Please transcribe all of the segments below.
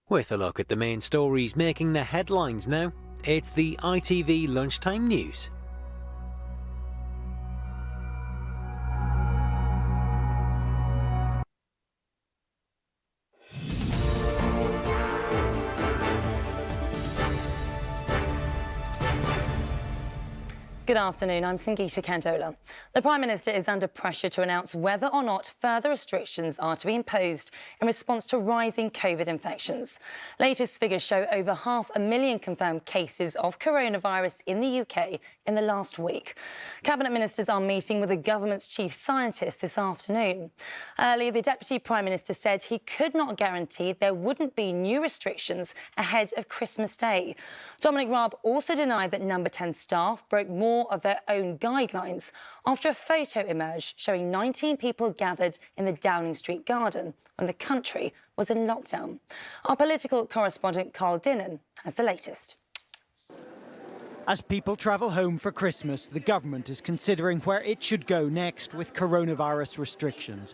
With a look at the main stories making the headlines now, it's the ITV Lunchtime News. Good afternoon, I'm Sangeeta, Kandola. The Prime Minister is under pressure to announce whether or not further restrictions are to be imposed in response to rising COVID infections. Latest figures show over 500,000 confirmed cases of coronavirus in the UK in the last week. Cabinet ministers are meeting with the government's chief scientist this afternoon. Earlier, the Deputy Prime Minister said he could not guarantee there wouldn't be new restrictions ahead of Christmas Day. Dominic Raab also denied that Number 10 staff broke more of their own guidelines after a photo emerged showing 19 people gathered in the Downing Street garden when the country was in lockdown. Our political correspondent Carl Dinnan has the latest. As people travel home for Christmas, the government is considering where it should go next with coronavirus restrictions.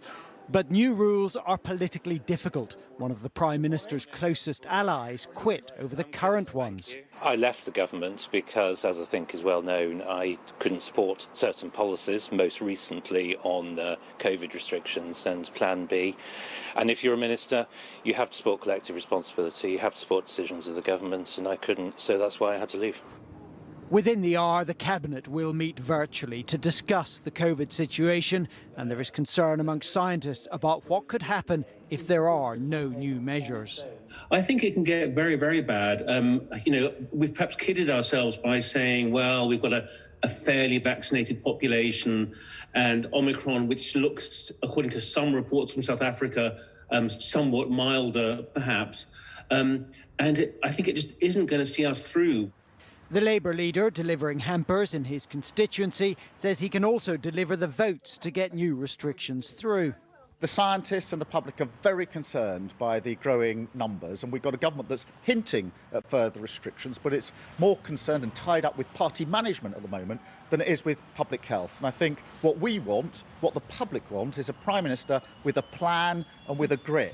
But new rules are politically difficult. One of the Prime Minister's closest allies quit over the current ones. I left the government because, as I think is well known, I couldn't support certain policies, most recently on COVID restrictions and Plan B. And if you're a minister, you have to support collective responsibility, you have to support decisions of the government, and I couldn't, so that's why I had to leave. Within the hour, the Cabinet will meet virtually to discuss the COVID situation, and there is concern among scientists about what could happen if there are no new measures. I think it can get very, very bad. We've perhaps kidded ourselves by saying, well, we've got a fairly vaccinated population, and Omicron, which looks, according to some reports from South Africa, somewhat milder, perhaps. I think it just isn't going to see us through. The Labour leader, delivering hampers in his constituency, says he can also deliver the votes to get new restrictions through. The scientists and the public are very concerned by the growing numbers, and we've got a government that's hinting at further restrictions, but it's more concerned and tied up with party management at the moment than it is with public health. And I think what we want, what the public want, is a Prime Minister with a plan and with a grip.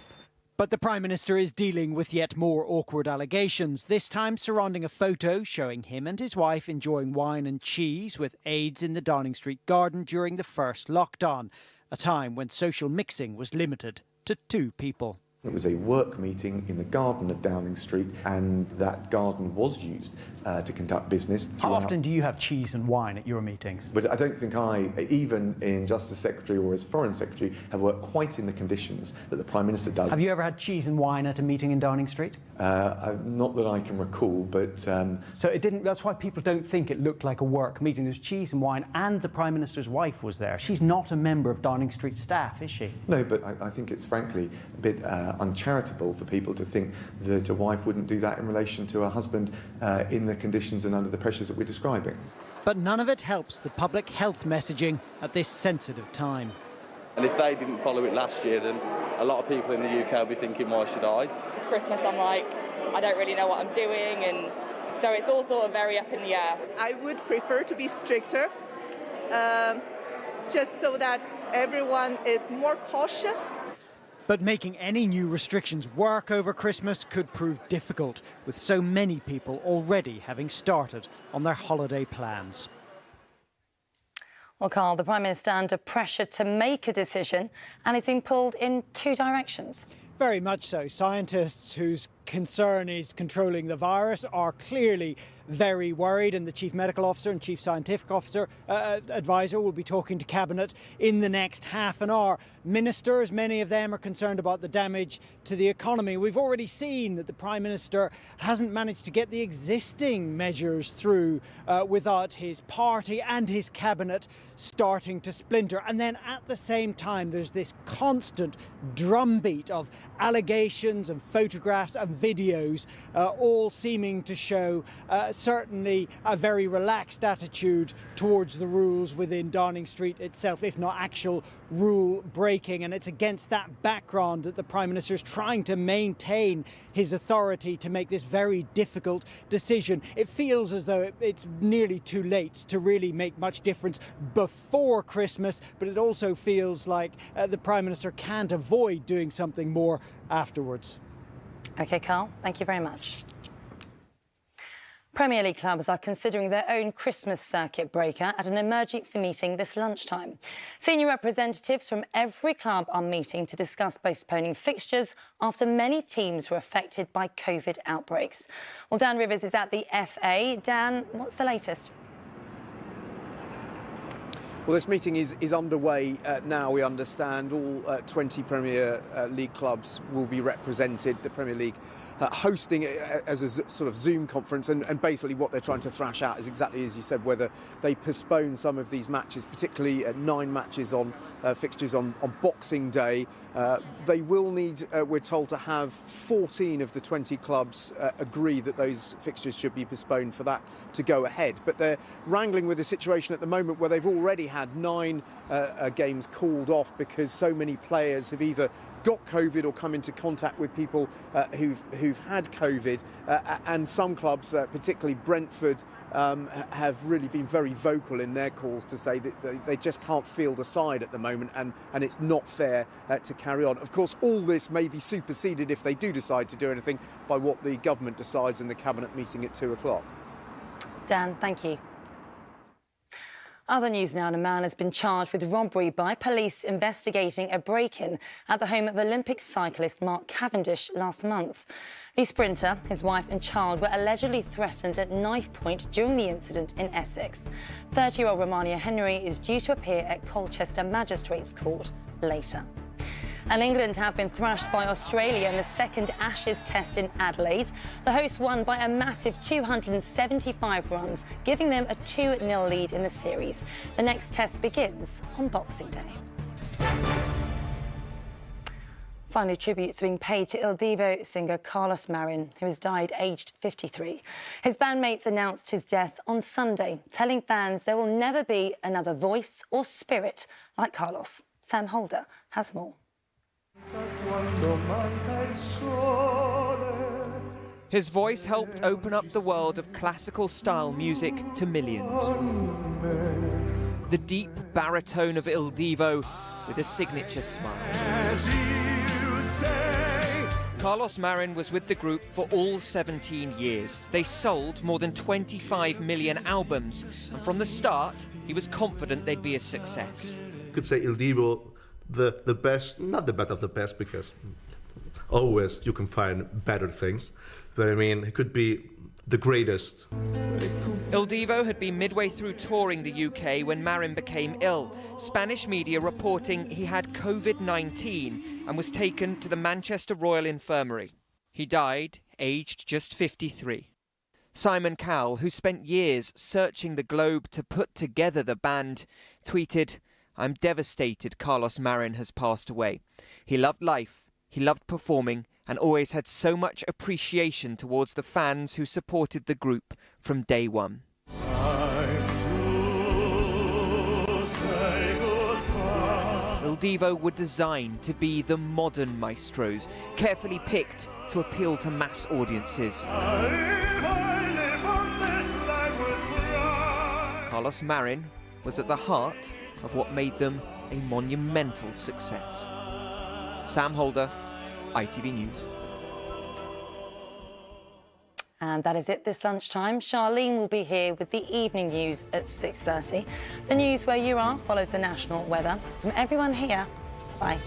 But the Prime Minister is dealing with yet more awkward allegations, this time surrounding a photo showing him and his wife enjoying wine and cheese with aides in the Downing Street garden during the first lockdown, a time when social mixing was limited to 2 people. It was a work meeting in the garden of Downing Street, and that garden was used to conduct business throughout. How often do you have cheese and wine at your meetings? But I don't think I, even in Justice Secretary or as Foreign Secretary, have worked quite in the conditions that the Prime Minister does. Have you ever had cheese and wine at a meeting in Downing Street? Not that I can recall, but... So it didn't. That's why people don't think it looked like a work meeting. There's cheese and wine, and the Prime Minister's wife was there. She's not a member of Downing Street staff, is she? No, but I think it's frankly a bit uncharitable for people to think that a wife wouldn't do that in relation to her husband in the conditions and under the pressures that we're describing. But none of it helps the public health messaging at this sensitive time. And if they didn't follow it last year, then a lot of people in the UK will be thinking, why should I? It's Christmas, I'm like, I don't really know what I'm doing, and so it's all sort of very up in the air. I would prefer to be stricter, just so that everyone is more cautious. But making any new restrictions work over Christmas could prove difficult, with so many people already having started on their holiday plans. Well, Carl, the Prime Minister under pressure to make a decision, and he's been pulled in 2 directions. Very much so. Scientists whose concern is controlling the virus are clearly very worried, and the Chief Medical Officer and Chief Scientific Officer Advisor will be talking to Cabinet in the next half an hour. Ministers, many of them are concerned about the damage to the economy. We've already seen that the Prime Minister hasn't managed to get the existing measures through without his party and his Cabinet starting to splinter. And then at the same time, there's this constant drumbeat of allegations and photographs and videos, all seeming to show certainly a very relaxed attitude towards the rules within Downing Street itself, if not actual rule breaking. And it's against that background that the Prime Minister is trying to maintain his authority to make this very difficult decision. It feels as though it's nearly too late to really make much difference before Christmas, but it also feels like the Prime Minister can't avoid doing something more afterwards. OK, Carl, thank you very much. Premier League clubs are considering their own Christmas circuit breaker at an emergency meeting this lunchtime. Senior representatives from every club are meeting to discuss postponing fixtures after many teams were affected by COVID outbreaks. Well, Dan Rivers is at the FA. Dan, what's the latest? Well, this meeting is underway now, we understand. All 20 Premier League clubs will be represented. The Premier League hosting it as a sort of Zoom conference, and basically what they're trying to thrash out is exactly as you said, whether they postpone some of these matches, particularly 9 matches on fixtures on Boxing Day. They will need, we're told, to have 14 of the 20 clubs agree that those fixtures should be postponed for that to go ahead. But they're wrangling with a situation at the moment where they've already had 9 games called off because so many players have either got COVID or come into contact with people who've had COVID, and some clubs, particularly Brentford, have really been very vocal in their calls to say that they just can't field a side at the moment, and it's not fair to carry on. Of course, all this may be superseded if they do decide to do anything by what the government decides in the cabinet meeting at 2 o'clock. Dan, thank you. Other news now, a man has been charged with robbery by police investigating a break-in at the home of Olympic cyclist Mark Cavendish last month. The sprinter, his wife and child were allegedly threatened at knife point during the incident in Essex. 30-year-old Romania Henry is due to appear at Colchester Magistrates Court later. And England have been thrashed by Australia in the second Ashes test in Adelaide. The hosts won by a massive 275 runs, giving them a 2-0 lead in the series. The next test begins on Boxing Day. Finally, tributes being paid to Il Divo singer Carlos Marin, who has died aged 53. His bandmates announced his death on Sunday, telling fans there will never be another voice or spirit like Carlos. Sam Holder has more. His voice helped open up the world of classical-style music to millions. The deep baritone of Il Divo with a signature smile. Carlos Marin was with the group for all 17 years. They sold more than 25 million albums, and from the start, he was confident they'd be a success. You could say Il Divo, the best, not the best of the best, because always you can find better things, but I mean, it could be the greatest. Il Divo had been midway through touring the UK when Marin became ill. Spanish media reporting he had COVID-19 and was taken to the Manchester Royal Infirmary. He died, aged just 53. Simon Cowell, who spent years searching the globe to put together the band, tweeted, "I'm devastated Carlos Marin has passed away. He loved life, he loved performing, and always had so much appreciation towards the fans who supported the group from day one." Il Divo were designed to be the modern maestros, carefully picked to appeal to mass audiences. Carlos Marin was at the heart of what made them a monumental success. Sam Holder, ITV News. And that is it this lunchtime. Charlene will be here with the evening news at 6:30. The news where you are follows the national weather. From everyone here, bye.